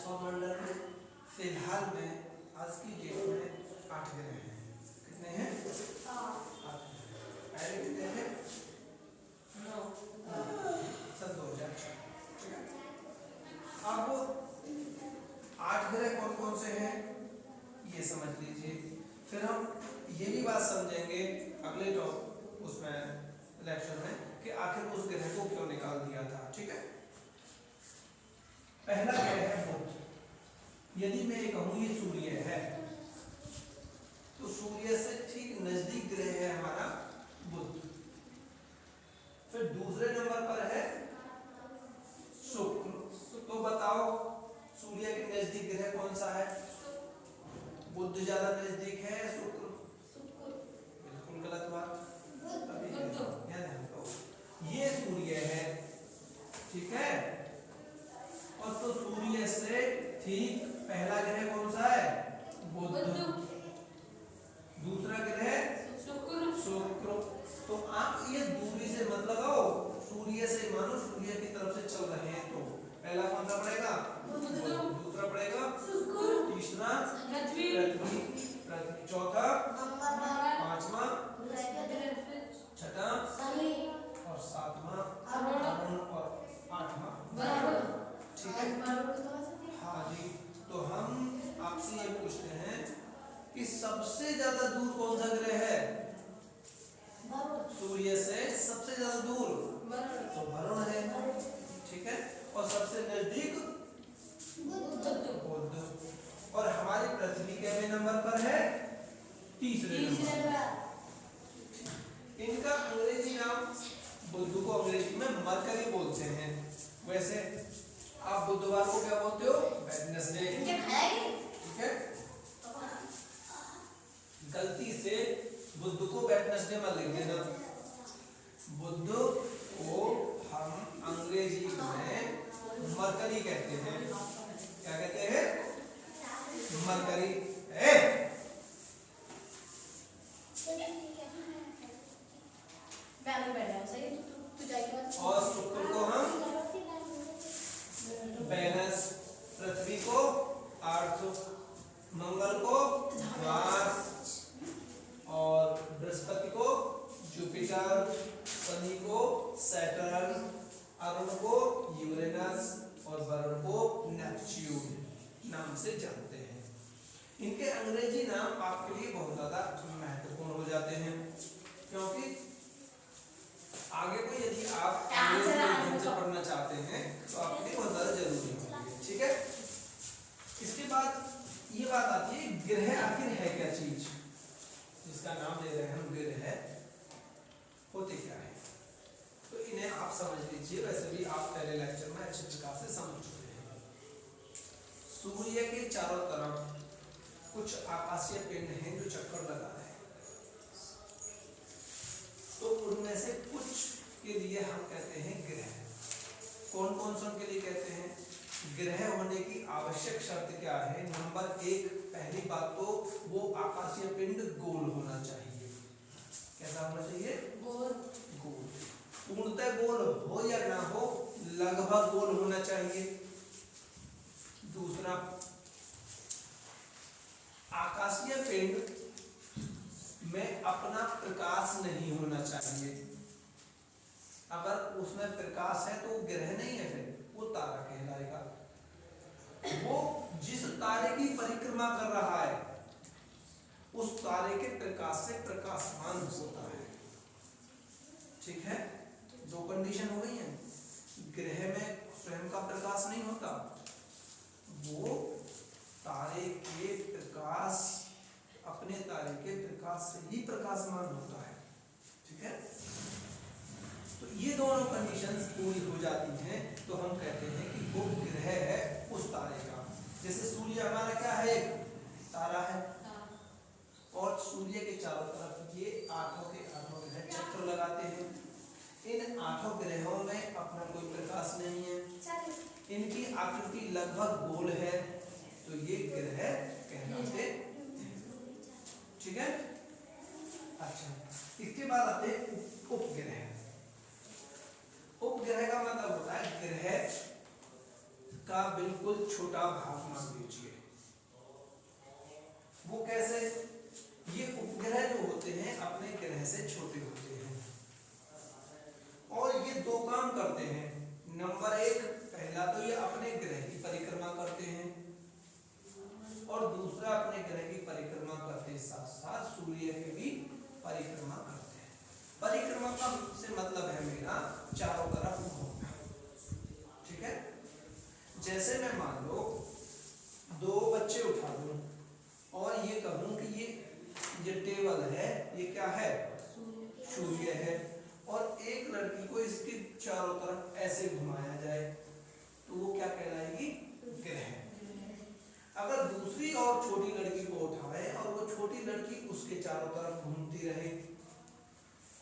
सौरमंडल में फिलहाल में आज की डेट में 8 ग्रह हैं। कितने हैं? 8। पहले कितने थे? 9। सन 2004। ठीक है। अब 8 ग्रह कौन कौन से हैं ये समझ लीजिए। फिर हम ये भी बात समझेंगे अगले उसमें लेक्चर में कि आखिर उस ग्रह को क्यों निकाल दिया था। ठीक है। पहला ग्रह है बुध। यदि मैं ये कहूँ ये सूर्य है तो सूर्य से ठीक नजदीक ग्रह है हमारा बुध। फिर दूसरे नंबर पर है शुक्र। तो बताओ सूर्य के नजदीक ग्रह कौन सा है? बुध ज्यादा नजदीक है या शुक्र? बिल्कुल गलत बात। ये सूर्य है। ठीक है। और तो सूर्य से ठीक पहला ग्रह कौन सा है? बुध। दूसरा ग्रह शुक्र। तो आप ये दूरी से मत लगाओ, सूर्य से मानो सूर्य की तरफ से चल रहे हैं। तो पहला कौन सा पड़ेगा? दूसरा पड़ेगा तीसरा पृथ्वी। चौथा पांचवा छठा और सातवां अरुण और आठवां। ठीक है। हाँ जी। तो हम आपसे ये पूछते हैं कि सबसे ज्यादा दूर कौन सा ग्रह है? सूर्य से सबसे ज्यादा दूर तो वरुण है। ठीक है। और सबसे नजदीक बुध। और हमारी पृथ्वी के नंबर पर है? तीसरे नंबर। इनका अंग्रेजी नाम बुध को अंग्रेजी में मरकरी बोलते हैं। वैसे आप बुधवार को क्या बोलते हो? वेडनेसडे। ठीक है। गलती से बुध को वेडनेसडे मत लिख देना। बुध को हम अंग्रेजी में मरकरी कहते हैं। क्या कहते हैं? मरकरी। और शुक्र को हम वेनस, पृथ्वी को अर्थ, मंगल को मार्स और बृहस्पति को जुपिटर, शनि को सैटर्न, अरुण को यूरेनस और वरुण को नेपच्यून नाम से जानते हैं। इनके अंग्रेजी नाम आपके लिए बहुत ज्यादा महत्वपूर्ण हो जाते हैं, क्योंकि आगे को यदि आप अंग्रेजी से पढ़ना चाहते हैं तो आपके लिए बहुत ज्यादा जरूरी है। ठीक है। इसके बाद ये बात आती है ग्रह आखिर है क्या चीज, जिसका नाम दे रहे हैं हम ग्रह, होते क्या है। तो इन्हें आप समझ लीजिए। वैसे भी आप पहले लेक्चर में अच्छे प्रकार से समझ चुके हैं। सूर्य के चारों तरफ कुछ आकाशीय पिंड हैं जो चक्कर लगा रहे हैं। तो उनमें से कुछ के लिए हम कहते हैं ग्रह। कौन कौन से उनके लिए कहते हैं? ग्रह होने की आवश्यक शर्त क्या है? नंबर 1, पहली बात तो वो आकाशीय पिंड गोल होना चाहिए। कैसा होना चाहिए? गोल। पूर्णतः गोल हो या ना हो, लगभग गोल होना चाहिए। दूसरा, आकाशीय पिंड में अपना प्रकाश नहीं होना चाहिए। अगर उसमें प्रकाश है तो वो ग्रह नहीं है, फिर वो तारा कहलाएगा। वो जिस तारे की परिक्रमा कर रहा है उस तारे के प्रकाश से प्रकाशमान होता है। ठीक है। 2 कंडीशन हो गई है। ग्रह में स्वयं का प्रकाश नहीं होता, वो तारे के प्रकाश, अपने तारे के प्रकाश से ही प्रकाशमान होता है। ठीक है। तो ये दोनों कंडीशंस पूरी हो जाती हैं तो हम कहते हैं कि वो ग्रह है उस तारे का। जैसे सूर्य हमारा क्या है? एक तारा है। और सूर्य के चारों तरफ ये 8 ग्रह चक्कर लगाते हैं। इन 8 ग्रहों में अपना कोई प्रकाश नहीं है। इनकी आकृति लगभग गोल है, तो ये ग्रह कहलाते हैं। ठीक है। अच्छा, इसके बाद आते हैं उपग्रह। उपग्रह का मतलब होता है ग्रह का का बिल्कुल छोटा भाग मान लीजिए। वो कैसे? ये उपग्रह जो होते हैं अपने ग्रह से छोटे होते हैं और ये दो काम करते हैं। नंबर एक, पहला तो ये अपने ग्रह की परिक्रमा करते हैं और दूसरा अपने ग्रह की परिक्रमा करते साथ साथ सूर्य की भी परिक्रमा करते हैं। परिक्रमा का से मतलब है मेरा चारों तरफ घूमना। ठीक है? जैसे मैं मान लो दो बच्चे उठा दूं और ये कहूं कि ये टेबल है, ये क्या है? सूर्य है, और एक लड़की को इसके चारों तरफ ऐसे घुमाया जाए तो वो क्या कहलाएगी? ग्रह। अगर दूसरी और छोटी लड़की को उठाए और वो छोटी लड़की उसके चारों तरफ घूमती रहे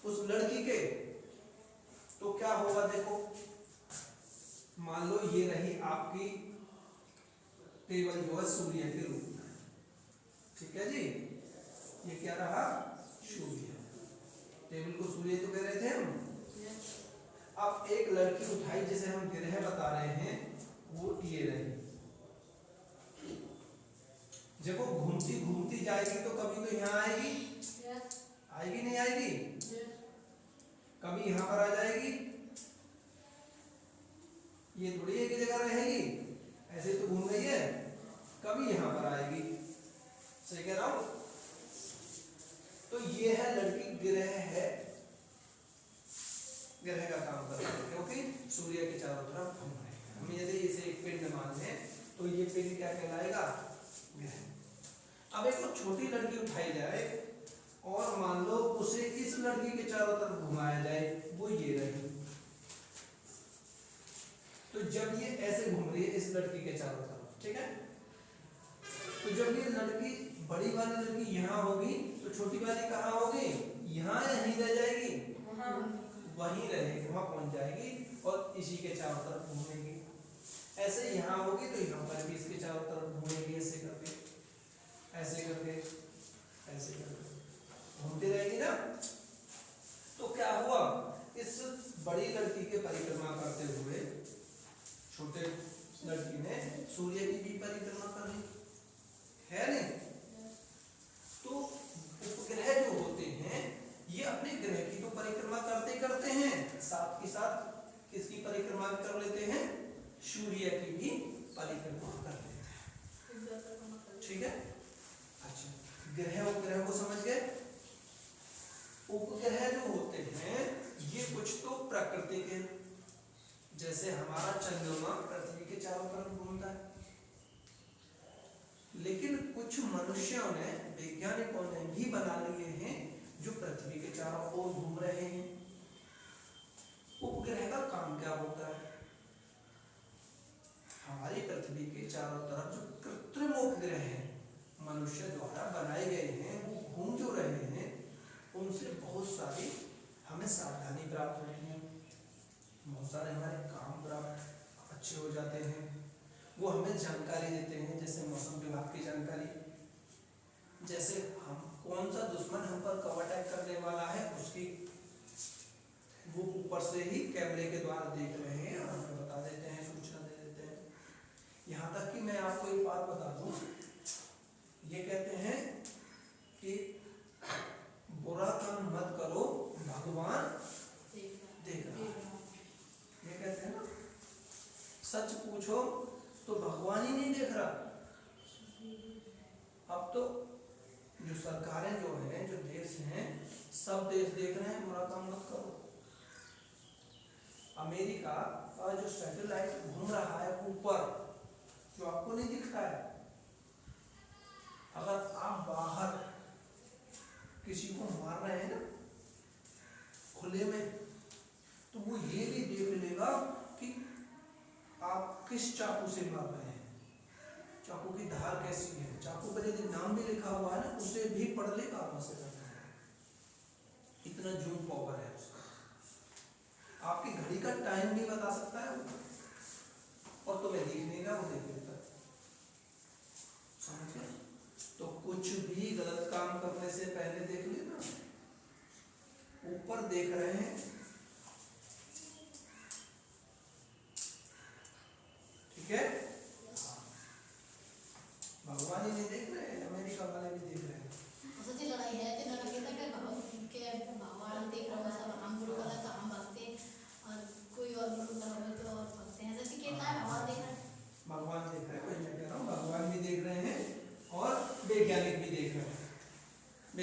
उस लड़की के, तो क्या होगा? देखो, मान लो ये रही आपकी टेबल जो है सूर्य के रूप में। ठीक है जी, ये क्या रहा? सूर्य। टेबल को सूर्य तो कह रहे थे हम। अब एक लड़की उठाई जिसे हम ग्रह बता रहे हैं, वो ये रही। जब वो घूमती घूमती जाएगी तो कभी तो यहाँ आएगी, आएगी नहीं आएगी? कभी यहाँ पर आ जाएगी, ये थोड़ी एक ही जगह रहेगी, ऐसे तो घूम रही है, कभी यहाँ पर आएगी। सही कह रहा हूं? तो ये है लड़की, ग्रह है, ग्रह का काम कर रही है क्योंकि सूर्य के चारों तरफ घूम रहे हैं। हम यदि इसे एक पिंड मान लें तो ये पिंड क्या कहलाएगा? ग्रह। अब एक तो छोटी लड़की उठाई जाए और मान लो उसे इस लड़की के चारों तरफ घुमाया जाए, वो ये रही। तो जब ये ऐसे घूम रही है इस लड़की के चारों तरफ, ठीक है, तो जब ये लड़की, बड़ी वाली लड़की यहाँ होगी तो छोटी वाली कहाँ होगी? यहाँ यहीं रह जाएगी, वहीं रहेगी, वहां पहुंच जाएगी और इसी के चारों तरफ घूमेगी। ऐसे यहाँ होगी तो यहाँ पर भी इसके चारों तरफ घूमेगी, ऐसे करके ऐसे करके ऐसे करके घूमती रहेगी ना। तो क्या हुआ? इस बड़ी लड़की के परिक्रमा करते हुए छोटे लड़की ने सूर्य की भी परिक्रमा कर ली, है नहीं? तो उपग्रह जो होते हैं ये अपने ग्रह की तो परिक्रमा करते करते हैं, साथ के साथ किसकी परिक्रमा कर लेते हैं? सूर्य की भी परिक्रमा कर लेते हैं। ठीक है? अच्छा, ग्रह उपग्रह को समझ गए? उपग्रह जो होते हैं ये कुछ तो प्रकृति के, जैसे हमारा चंद्रमा पृथ्वी के चारों तरफ घूमता है, लेकिन कुछ मनुष्यों ने, वैज्ञानिकों ने भी बना लिए हैं जो पृथ्वी के चारों ओर घूम रहे हैं। उपग्रह का काम क्या होता है? हमारी पृथ्वी के चारों तरफ जो कृत्रिम उपग्रह हैं, मनुष्य द्वारा बनाए गए हैं, वो घूम जो रहे हैं, उनसे बहुत सारी हमें सावधानी प्राप्त होती है, बहुत सारे हमारे काम प्राप्त अच्छे हो जाते हैं। वो हमें जानकारी देते हैं, जैसे मौसम विभाग की जानकारी, जैसे हम कौन सा दुश्मन हम पर कब अटैक करने वाला है उसकी वो ऊपर से ही कैमरे के द्वारा देख रहे हैं और हमें बता देते हैं, सूचना दे देते हैं। यहाँ तक कि मैं आपको एक बात बता दूं, ये कहते हैं कि बुरा काम मत करो, भगवान देख रहा है। ये कहते हैं ना, सच पूछो तो भगवान ही नहीं देख रहा। अब तो जो सरकारें जो हैं, जो देश हैं, सब देश देख रहे हैं, बुरा काम मत करो। अमेरिका का जो सैटेलाइट घूम रहा है ऊपर, जो आपको नहीं दिखता है, अगर आप बाहर किसी को मार रहे हैं ना खुले में, तो वो ये भी देख लेगा कि आप किस चाकू से मार रहे हैं, चाकू की धार कैसी है, चाकू पर यदि नाम भी लिखा हुआ है ना उसे भी पढ़ लेगा आप से करना है। इतना जूम पावर है उसका। आपकी घड़ी का टाइम भी बता सकता है और तुम्हें दिख नहीं रहा, वो देख लेता। समझ गए? तो कुछ भी गलत काम करने से पहले देख लेना, ऊपर देख रहे हैं, ठीक है?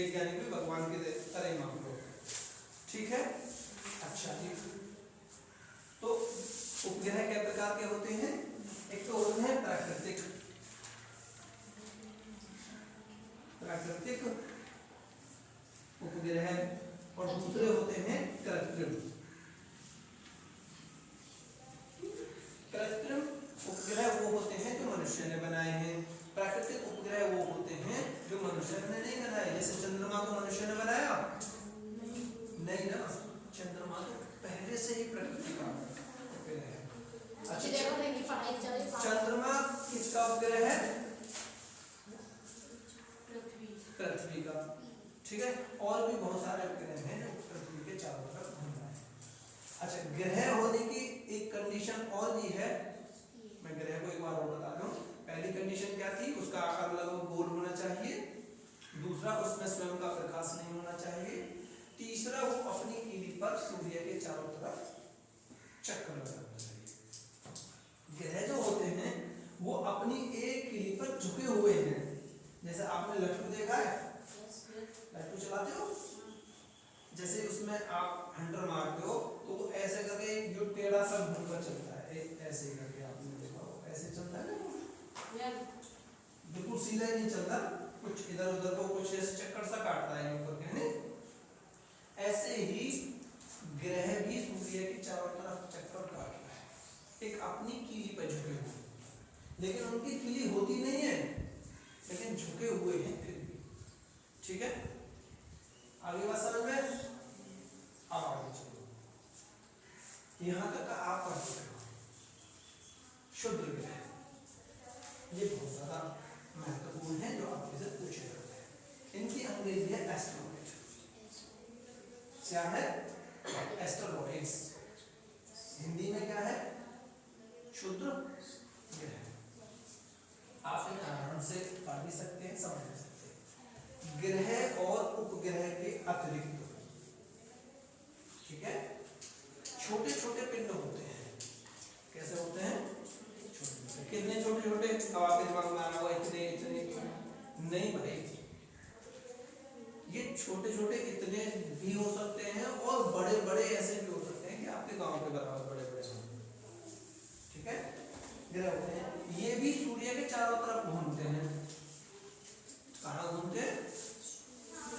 वैज्ञानिक भी भगवान की तरह ही मान लो, ठीक है। अच्छा जी, तो उपग्रह क्या प्रकार के होते हैं? एक तो होते हैं प्राकृतिक उपग्रह और दूसरे होते हैं कृत्रिम उपग्रह। वो होते हैं जो मनुष्य ने बनाए हैं। प्राकृतिक उपग्रह वो होते हैं जो मनुष्य ने नहीं बनाए। जैसे चंद्रमा को मनुष्य ने बनाया नहीं ना, चंद्रमा तो पहले से ही प्रकृति का उपग्रह है। अच्छा, चंद्रमा किसका उपग्रह है? पृथ्वी का, ठीक है। और भी बहुत सारे उपग्रह हैं जो पृथ्वी के चारों तरफ घूम रहे हैं। अच्छा, ग्रह होने की एक कंडीशन और भी है, मैं ग्रह को एक बार और बता दूं। पहली कंडीशन क्या थी? उसका आकार लगभग गोल होना चाहिए। दूसरा, उसमें स्वयं का प्रकाश नहीं होना चाहिए। तीसरा, वो अपनी कीली पर सूर्य के चारों तरफ चक्कर लगाना चाहिए। ग्रह जो होते हैं वो अपनी एक कीली पर झुके हुए हैं। जैसे आपने लट्टू देखा है, लट्टू चलाते हो, जैसे उसमें आप हंटर मारते हो तो वो ऐसे करके जो टेढ़ा सा घूम कर चलता है, ऐसे करके आपने देखा हो, ऐसे चलता है ना, बिल्कुल सीधा ही नहीं चलता, कुछ इधर उधर को कुछ ऐसे चक्कर सा काटता है ऊपर के, ऐसे ही ग्रह भी सूर्य के चारों तरफ चक्कर काट रहा है, एक अपनी कीली पर झुके हुए, लेकिन उनकी कीली होती नहीं है, लेकिन झुके हुए हैं फिर भी, ठीक है। आगे बात समझ में? अब आगे चलो, यहां तक आप पढ़ चुके हो। क्षुद्र ग्रह ये बहुत ज्यादा महत्वपूर्ण है, जो आपके से पूछे जाते हैं। इनकी अंग्रेजी है एस्ट्रोनॉइड। क्या है? एस्ट्रोनॉइड्स। हिंदी में क्या है? क्षुद्र ग्रह। आप इन आराम से पढ़ भी सकते हैं, समझ भी सकते हैं। ग्रह और उपग्रह के अतिरिक्त, ठीक है, छोटे छोटे पिंड होते हैं। कैसे होते हैं? छोटे। कितने छोटे छोटे? अब आपके दिमाग में आना होगा इतने इतने, नहीं भाई, ये छोटे छोटे इतने भी हो सकते हैं और बड़े बड़े ऐसे भी हो सकते हैं कि आपके गांव के बराबर बड़े बड़े होंगे, ठीक है। ग्रह होते हैं, ये भी सूर्य के चारों तरफ घूमते हैं। कहाँ घूमते हैं?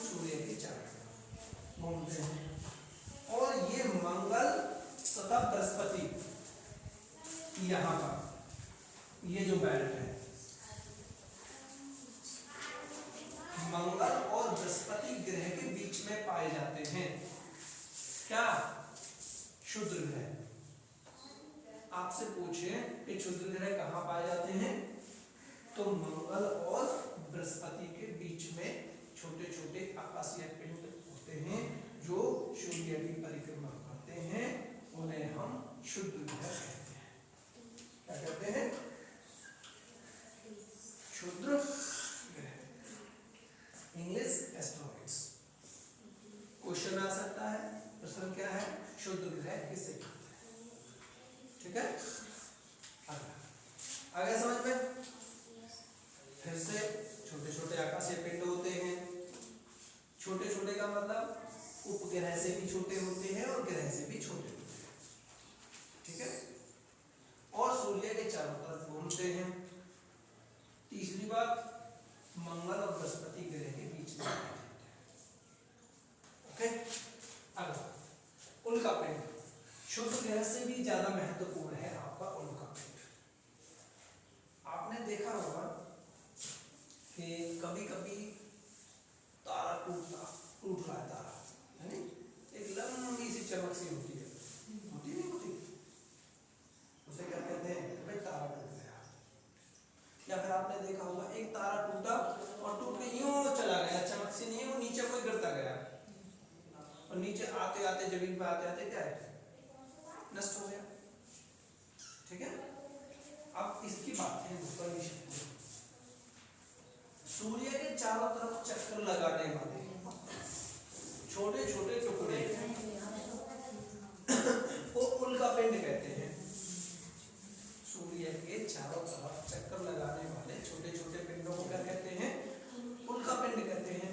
सूर्य के चारों तरफ घूमते हैं। और ये मंगल तथा बृहस्पति, यहाँ का ये जो बेल्ट है, मंगल और बृहस्पति ग्रह के बीच में पाए जाते हैं। क्या? क्षुद्र ग्रह। आपसे पूछे कि क्षुद्र ग्रह कहाँ पाए जाते हैं, तो मंगल और बृहस्पति के बीच में छोटे छोटे आकाशीय पिंड होते हैं जो सूर्य की परिक्रमा करते हैं, उन्हें हम क्षुद्र ग्रह कहते हैं। क्या कहते हैं? क्षुद्र ग्रह, इंग्लिश एस्ट्रॉइड्स। क्वेश्चन आ सकता है, प्रश्न क्या है? क्षुद्र ग्रह किसे कहते हैं, ठीक है। आगे समझ में? फिर से छोटे छोटे आकाशीय पिंड होते हैं। छोटे छोटे का मतलब उपग्रह से भी छोटे होते हैं और ग्रह से भी छोटे होते हैं, ठीक है, और सूर्य के चारों तरफ घूमते हैं। तीसरी बात, मंगल और बृहस्पति ग्रह के बीच में होते हैं, ओके। अगला, उल्का पिंड। क्षुद्र ग्रह से भी ज्यादा महत्वपूर्ण है आपका उल्का पिंड। आपने देखा होगा कि कभी कभी तारा टूट रहा है, तारा है नहीं, एक लंबी सी चमक सी होती है, होती नहीं होती, उसे क्या कहते हैं? भाई तारा टूट गया। या फिर आपने देखा होगा एक तारा टूटा और टूट के यूं चला गया, चमक सी नहीं, वो नीचे कोई गिरता गया और नीचे आते आते जमीन पे आते आते क्या है? नष्ट हो गया, ठीक है। अब इसकी बात है, सूर्य के चारों तरफ चक्कर लगाने वाले छोटे छोटे टुकड़े को उल्का पिंड कहते हैं। सूर्य के चारों तरफ चक्कर लगाने वाले छोटे छोटे पिंडों को क्या कहते हैं? उल्का पिंड कहते हैं।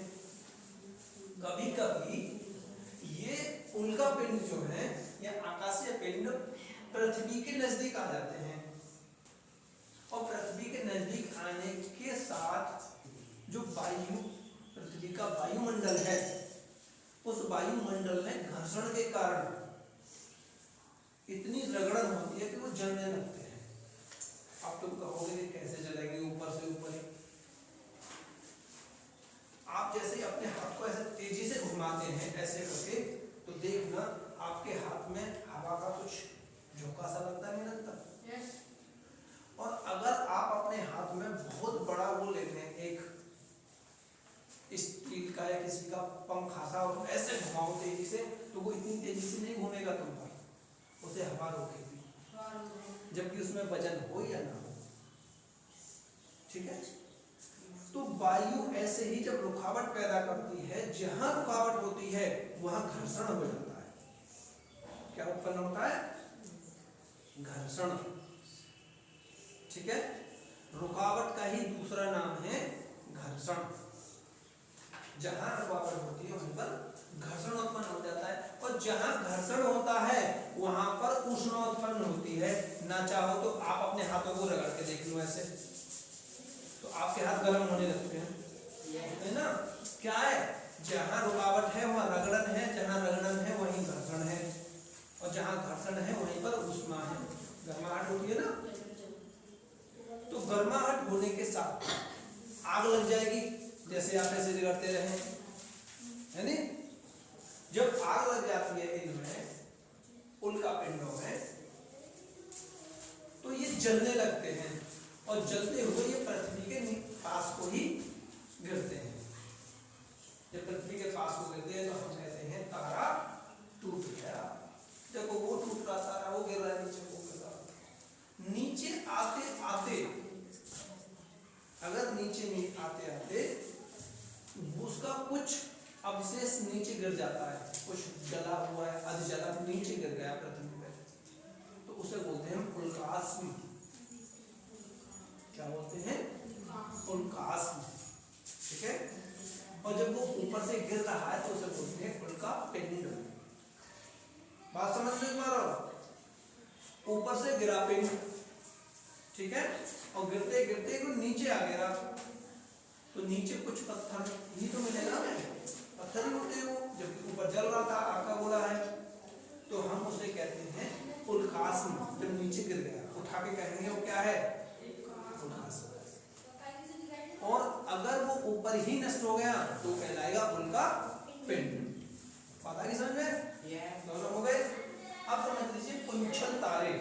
पृथ्वी के नजदीक आ जाते हैं, और पृथ्वी के नजदीक आने के साथ जो वायु, पृथ्वी का वायुमंडल है, उस वायुमंडल में घर्षण के कारण इतनी रगड़न होती है कि वो जलने लगते हैं। आप तुम कहोगे कि कैसे जलेंगे, ऊपर से ऊपर ही। आप जैसे ही अपने हाथ को ऐसे तेजी से घुमाते हैं ऐसे करके, तो देखना आपके हाथ में हवा का कुछ झोंका सा लगता नहीं लगता? yes. और अगर आप अपने हाथ में बहुत बड़ा वो लेते हैं, एक स्टील का या किसी का पंख खासा, और ऐसे घुमाओ तेजी से, तो वो इतनी तेजी से नहीं घूमेगा तुम पर, उसे हवा रोकेगी, जबकि उसमें वजन हो या ना हो। ठीक है? तो वायु ऐसे ही जब रुकावट पैदा करती है, जहां रुकावट होती है वहां घर्षण हो जाता है। क्या उत्पन्न होता है? घर्षण। ठीक है? रुकावट का ही दूसरा नाम है घर्षण। जहां रुकावट होती है वहां पर घर्षण उत्पन्न हो जाता है, और जहां घर्षण होता है वहां पर उष्मा उत्पन्न होती है। ना चाहो तो आप अपने हाथों को रगड़ के देख लो ऐसे, तो आपके हाथ गर्म होने लगते हैं, है ना? क्या है? जहां रुकावट है वहां रगड़न है, जहां रगड़न है वहीं घर्षण है, और जहां घर्षण है वहीं पर उष्मा है, गर्माहट होती है ना। तो गर्माहट होने के साथ आग लग जाएगी, जैसे आप ऐसे रगड़ते रहे, है नी? जब आग लग जाती है इनमें, उल्का पिंडों में, तो ये जलने लगते हैं, और जलते हुए ये पृथ्वी के पास को ही गिरते हैं। जब पृथ्वी के पास को गिरते हैं तो हम कहते हैं तारा टूट गया। देखो वो टूट रहा तारा, वो गिर रहा है नीचे, वो गिर रहा। नीचे आते आते, अगर नीचे आते आते उसका कुछ अवशेष नीचे गिर जाता है, कुछ जला हुआ है, अध जला नीचे गिर गया पृथ्वी पे, तो उसे बोलते हैं उल्कास्म। क्या बोलते हैं? उल्कास्म। ठीक है? और जब वो ऊपर से गिर रहा है तो उसे बोलते हैं उल्का पिंड। बात समझ में आ रहा? ऊपर से गिरा पिंड, ठीक है, और गिरते गिरते वो नीचे आ गिरा, तो नीचे कुछ पत्थर ही तो मिलेगा, पत्थर ही होते हैं वो, जब ऊपर जल रहा था, आका बोला है, तो हम उसे कहते हैं उल्कास्म। जब नीचे गिर गया, उठा के कहेंगे वो क्या है? उल्कास्म। और अगर वो ऊपर ही नष्ट हो गया तो कहलाएगा उल्का पिंड। पता है समझ में? दोनों हो गए। अब समझ लीजिए पुंछल तारे,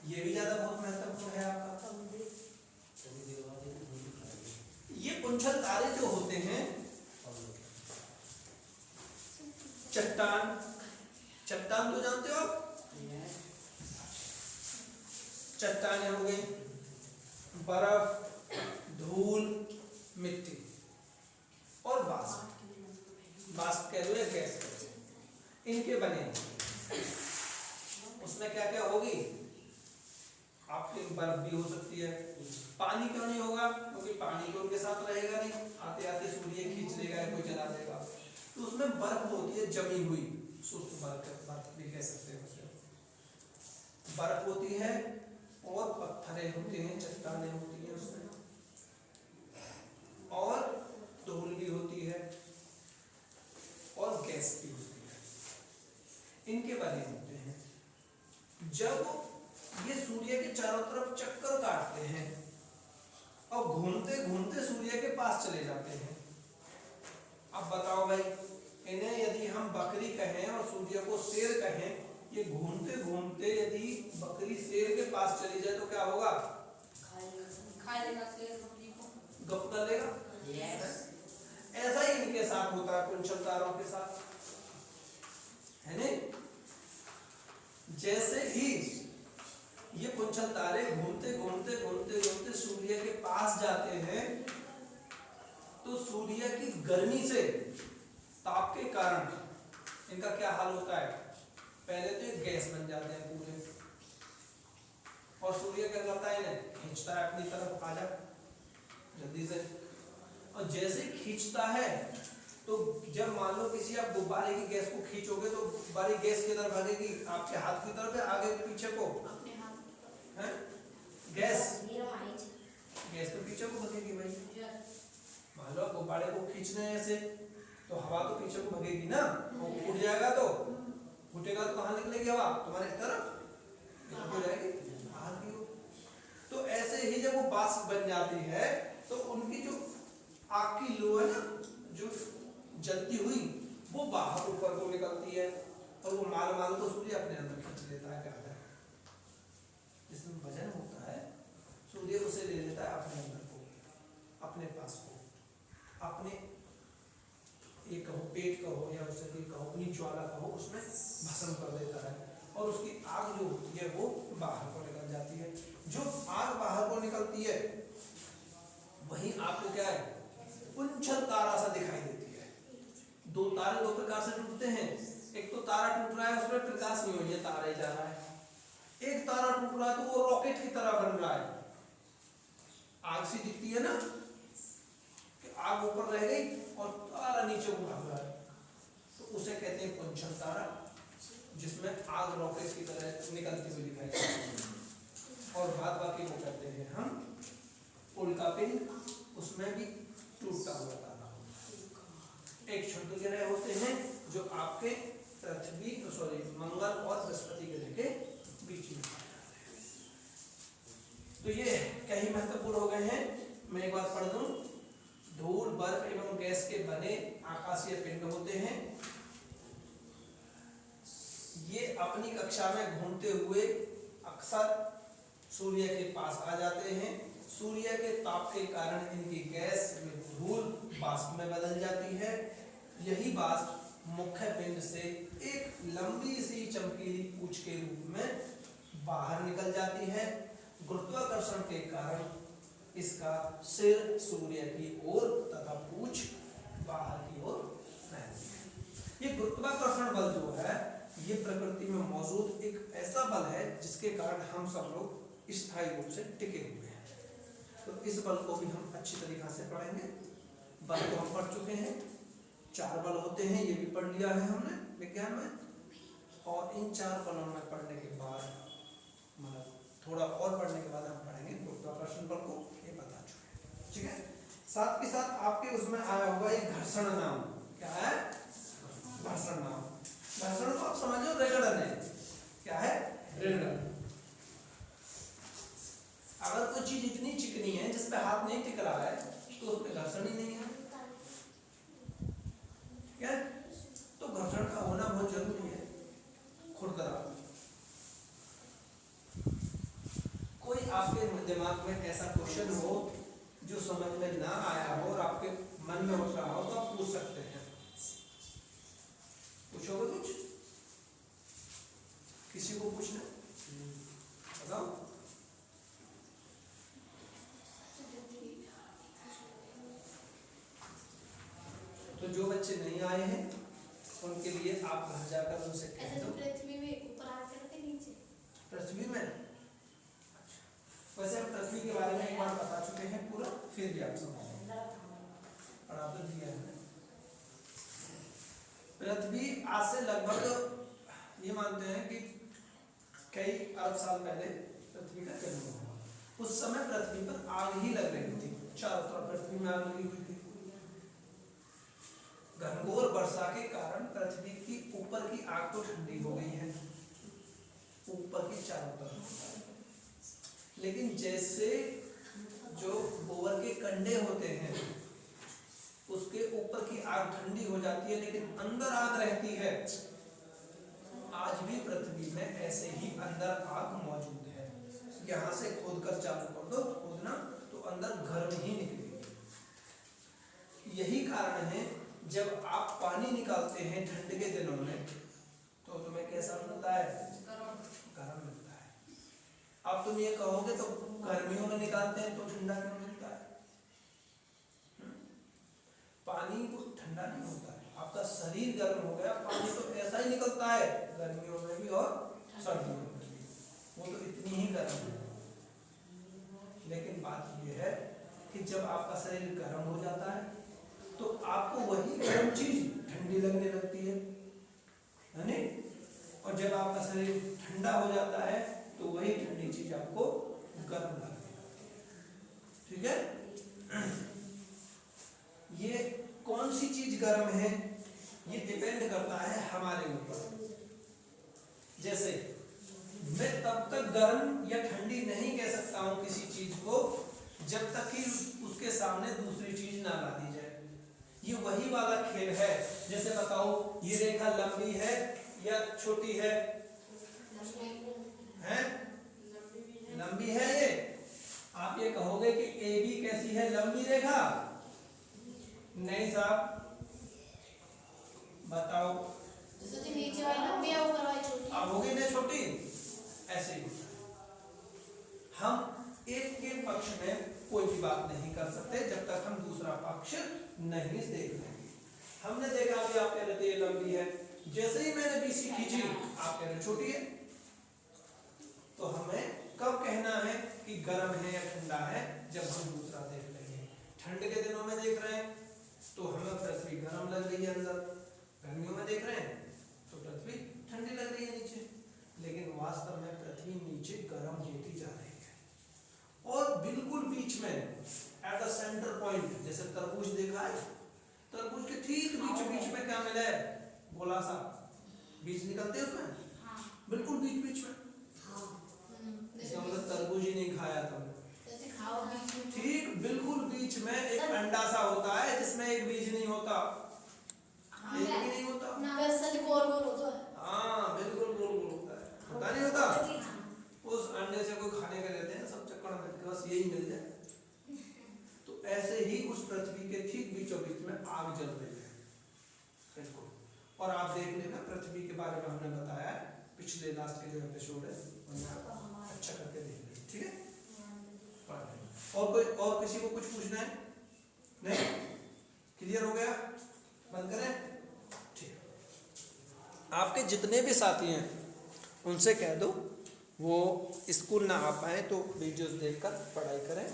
ये भी ज्यादा बहुत महत्वपूर्ण है आपका। ये पुंछल तारे जो होते हैं, चट्टान, चट्टान तो जानते हो आप? चट्टानें हो गई, बर्फ, धूल, मिट्टी और वाष्प, वाष्प कह लो या गैस कह लो, इनके बने। उसमें क्या क्या होगी? आपकी बर्फ भी हो सकती है। पानी क्यों नहीं होगा? क्योंकि पानी तो उनके साथ रहेगा नहीं, आते आते सूर्य खींच लेगा या कोई जला देगा। तो उसमें बर्फ होती है जमी हुई, शुष्क बर्फ भी कह सकते हैं उसे। बर्फ होती है और पत्थरें होते हैं, चट्टानें होती हैं उसमें, और धूल भी होती है और गैस भी होती है। इनके बने होते हैं। जब ये सूर्य के चारों तरफ चक्कर काटते हैं और घूमते घूमते सूर्य के पास चले जाते हैं। अब बताओ भाई, इन्हें यदि हम बकरी कहें और सूर्य को शेर कहें, ये घूमते घूमते यदि बकरी शेर के पास चली जाए तो क्या होगा? खा लेगा शेर बकरी को, गप कर लेगा। ऐसा ही इनके साथ होता है, पुंछल तारों के साथ, है नहीं? जैसे ही ये पुंछल तारे घूमते घूमते घूमते घूमते सूर्य के पास जाते हैं, तो सूर्य की गर्मी से, ताप के कारण इनका क्या हाल होता है? पहले तो ये गैस बन जाते हैं पूरे, और सूर्य क्या करता है? इन्हें खींचता है अपनी तरफ, आ जा जल्दी से। और जैसे खींचता है तो जब मान लो किसी आप गुब्बारे की गैस को खींचोगे तो गुब्बारे गैस की तरफ भागेगी, आपके हाथ की तरफ है, आगे पीछे को अपने हाथ है गैस गैस तो पीछे को भगेगी भाई। मान लो गुब्बारे को खींचने ऐसे तो हवा तो पीछे को भगेगी ना, वो उड़ जाएगा तो उठेगा तो कहाँ निकलेगी हवा, तुम्हारे तरफ हो जाएगी बाहर की ओर। तो ऐसे ही जब वो वाष्प बन जाती है तो उनकी जो आग की लो है ना, जो जलती हुई वो बाहर ऊपर को निकलती है और वो माल को सूर्य अपने अंदर खींच लेता है। क्या है जिसमें वजन होता है सूर्य उसे ले लेता है अपने अंदर को, अपने पास को, अपने ये कहो पेट कहो या उससे कहो अपनी ज्वाला कहो, उसमें भस्म कर देता है और उसकी आग जो होती है वो बाहर को निकल जाती है। जो आग बाहर को निकलती है वही आपको क्या है पुंछल तारा सा दिखाई देती है। दो तारे दो प्रकार से टूटते हैं, एक तो तारा टूट रहा है उसमें प्रकाश नहीं हो रही है, तारा ही जा रहा है। एक तारा टूट रहा है तो वो रॉकेट की तरह बन रहा है, आग सी दिखती है ना कि आग ऊपर रह गई और तारा नीचे को भाग रहा है, तो उसे कहते हैं पुंछल तारा, जिसमें आग रॉकेट की तरह निकलती हुई दिखाई देती है। और बाद बाकी वो कहते हैं हम उल्का पिंड, उसमें भी टूटता हुआ तारा। एक क्षुद्र ग्रह होते हैं जो आपके पृथ्वी मंगल और बृहस्पति ग्रह के बीच में पाए जाते हैं। तो ये कई महत्वपूर्ण हो गए हैं, मैं एक बार पढ़ दूं। धूल बर्फ एवं गैस के बने आकाशीय पिंड होते हैं, ये अपनी कक्षा में घूमते हुए अक्सर सूर्य के पास आ जाते हैं। सूर्य के ताप के कारण इनकी गैस में धूल वाष्प में बदल जाती है। यही वाष्प मुख्य पिंड से एक लंबी सी चमकीली पूंछ के रूप में बाहर निकल जाती है। गुरुत्वाकर्षण के कारण इसका सिर सूर्य की ओर तथा पूंछ बाहर की ओर रहती है। ये गुरुत्वाकर्षण बल जो है ये प्रकृति में मौजूद एक ऐसा बल है जिसके कारण हम सब लोग स्थायी रूप से टिके हुए हैं। तो इस बल को भी हम अच्छी तरीक़ा से पढ़ेंगे। बल को हम पढ़ चुके हैं, 4 बल होते हैं, ये भी पढ़ लिया है हमने विज्ञान में। और इन 4 बलों में पढ़ने के बाद मतलब थोड़ा और पढ़ने के बाद हम पढ़ेंगे गुरुत्वाकर्षण बल को, ये बता चुके हैं, ठीक है। साथ के साथ आपके उसमें आया होगा एक घर्षण नाम। क्या है घर्षण नाम? घर्षण को आप समझो रेगड़न है। क्या है रेगड़न। अगर कोई चीज इतनी चिकनी है जिस पे हाथ नहीं टिक रहा है तो उसमें घर्षण ही नहीं है। क्या तो घर्षण का होना बहुत जरूरी है। खुरदरा कोई आपके दिमाग में ऐसा क्वेश्चन हो जो समझ में ना आया हो और आपके मन में उठ रहा हो तो आप पूछ सकते हैं। पूछोगे कुछ? किसी को पूछना बताओ। तो जो बच्चे नहीं आए हैं उनके लिए आप घर जाकर उनसे कह दो। पृथ्वी में ऊपर आकर के नीचे पृथ्वी में वैसे हम पृथ्वी के बारे में एक बार बता चुके हैं पूरा, फिर भी आप समझेंगे पढ़ा तो दिया है। पृथ्वी आज से लगभग ये मानते हैं कि कई अरब साल पहले पृथ्वी का जन्म हुआ। उस समय पृथ्वी पर आग ही लग रही थी, चारों तरफ पृथ्वी में आग लगी हुई थी। घनघोर वर्षा के कारण पृथ्वी की ऊपर की आग तो ठंडी हो गई है, ऊपर की चारों तरफ। लेकिन जैसे जो गोबर के कंडे होते हैं उसके ऊपर की आग ठंडी हो जाती है लेकिन अंदर आग रहती है, आज भी पृथ्वी में ऐसे ही अंदर आग मौजूद है। यहाँ से खोद कर चालू कर दो खोदना तो अंदर गर्म ही निकलेगी। यही कारण है जब आप पानी निकालते हैं ठंड के दिनों में तो तुम्हें कैसा मिलता है? गर्म मिलता है। अब तुम ये कहोगे तो गर्मियों में निकालते हैं तो ठंडा क्यों मिलता है? पानी को ठंडा नहीं होता है, आपका शरीर गर्म हो गया, पानी तो ऐसा ही निकलता है गर्मियों में भी और सर्दियों में भी, वो तो इतनी ही गर्म है। लेकिन बात यह है कि जब आपका शरीर गर्म हो जाता है तो आपको वही गर्म चीज ठंडी लगने लगती है नहीं? और जब आपका शरीर ठंडा हो जाता है तो वही ठंडी चीज आपको गर्म लगने लगती है। ठीक है? ये कौन सी चीज गर्म है ये डिपेंड करता है हमारे ऊपर। जैसे मैं तब तक गर्म या ठंडी नहीं कह सकता हूं किसी चीज को जब तक कि उसके सामने दूसरी चीज ना ला दी जाए। ये वही वाला खेल है। जैसे बताओ ये रेखा लंबी है या छोटी है? हैं? लंबी है ये। आप ये कहोगे कि ए बी कैसी है? लंबी रेखा? नहीं साहब, बताओ। जैसे नीचे वाली लंबी है ऊपर वाली छोटी है। अब होगी ना छोटी? ऐसे ही होता है। हम एक के पक्ष में कोई भी बात नहीं कर सकते जब तक हम दूसरा पक्ष नहीं देख लेंगे। हमने देखा कि आप कह रहे थे ये लंबी है, जैसे ही मैंने बीसी खींची आप कह रहे छोटी है। तो हमें कब कहना है कि गर्म है या ठंडा है? जब हम दूसरा देख लेंगे। ठंड के दिनों में देख रहे हैं तो हमें पृथ्वी गर्म लग रही है अंदर, गर्मियों में देख रहे हैं तो पृथ्वी ठंडी लग रही है नीचे। लेकिन वास्तव में पृथ्वी नीचे गर्म होती जा रही है। और बिल्कुल बीच में एट द सेंटर पॉइंट, जैसे तरबूज देखा है, तरबूज के ठीक बीच में क्या मिला है? गोला सा बीज निकलते हैं उसमें। हाँ। बिल्कुल बीच में। हाँ। इसका मतलब तरबूज ही नहीं खाया तुमने। जैसे खाओ बीच में। ठीक बिल्कुल बीच में एक अंडा सा होता है जिसमें एक बीज नहीं होता। हाँ, एक भी नहीं होता। ना वैसे जो गोल गोल होता है। हाँ बिल्कुल गोल गोल होता है। होता नहीं होता? हाँ। उस अंडे से कोई खाने के रहते हैं सब चक्कर में बस यही मिल जाए। तो ऐसे ही उस पृथ्वी के ठीक बीचों बीच में आग जल रही है बिल्कुल। और आप देख लेना पृथ्वी के बारे में हमने बताया है पिछले लास्ट के जो एपिसोड है उनमें अच्छा करके देख लेंगे। ठीक है? और किसी को कुछ पूछना है? नहीं? क्लियर हो गया? बंद करें? ठीक। आपके जितने भी साथी हैं उनसे कह दो वो स्कूल ना आ पाए तो वीडियोस देखकर पढ़ाई करें।